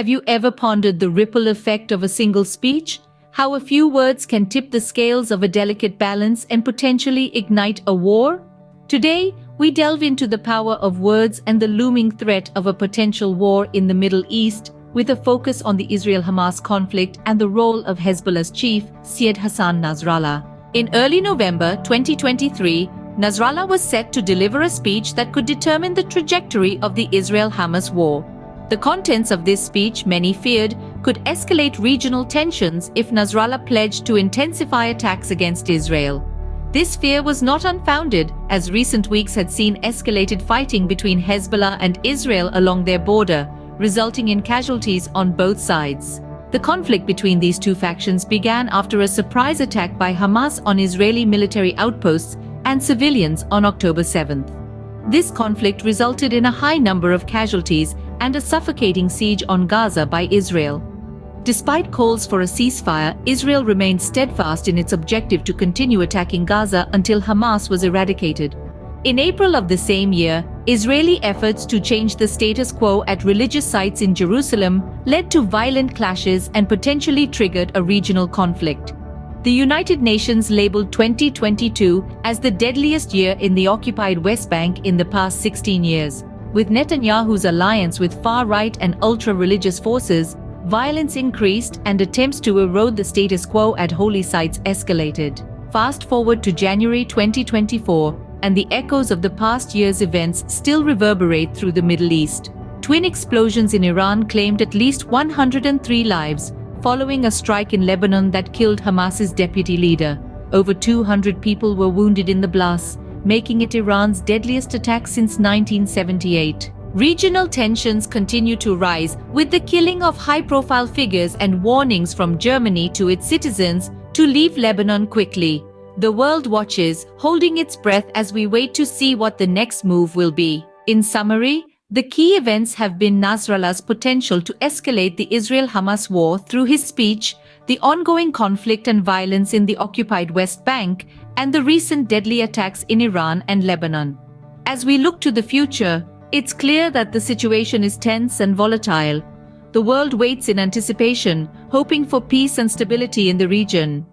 Have you ever pondered the ripple effect of a single speech? How a few words can tip the scales of a delicate balance and potentially ignite a war? Today, we delve into the power of words and the looming threat of a potential war in the Middle East, with a focus on the Israel-Hamas conflict and the role of Hezbollah's chief, Syed Hassan Nasrallah. In early November 2023, Nasrallah was set to deliver a speech that could determine the trajectory of the Israel-Hamas war. The contents of this speech, many feared, could escalate regional tensions if Nasrallah pledged to intensify attacks against Israel. This fear was not unfounded, as recent weeks had seen escalated fighting between Hezbollah and Israel along their border, resulting in casualties on both sides. The conflict between these two factions began after a surprise attack by Hamas on Israeli military outposts and civilians on October 7th. This conflict resulted in a high number of casualties and a suffocating siege on Gaza by Israel. Despite calls for a ceasefire, Israel remained steadfast in its objective to continue attacking Gaza until Hamas was eradicated. In April of the same year, Israeli efforts to change the status quo at religious sites in Jerusalem led to violent clashes and potentially triggered a regional conflict. The United Nations labeled 2022 as the deadliest year in the occupied West Bank in the past 16 years. With Netanyahu's alliance with far-right and ultra-religious forces, violence increased and attempts to erode the status quo at holy sites escalated. Fast forward to January 2024, and the echoes of the past year's events still reverberate through the Middle East. Twin explosions in Iran claimed at least 103 lives, following a strike in Lebanon that killed Hamas's deputy leader. Over 200 people were wounded in the blasts, making it Iran's deadliest attack since 1978. Regional tensions continue to rise, with the killing of high-profile figures and warnings from Germany to its citizens to leave Lebanon quickly. The world watches, holding its breath as we wait to see what the next move will be. In summary, the key events have been Nasrallah's potential to escalate the Israel-Hamas war through his speech, the ongoing conflict and violence in the occupied West Bank, and the recent deadly attacks in Iran and Lebanon. As we look to the future, it's clear that the situation is tense and volatile. The world waits in anticipation, hoping for peace and stability in the region.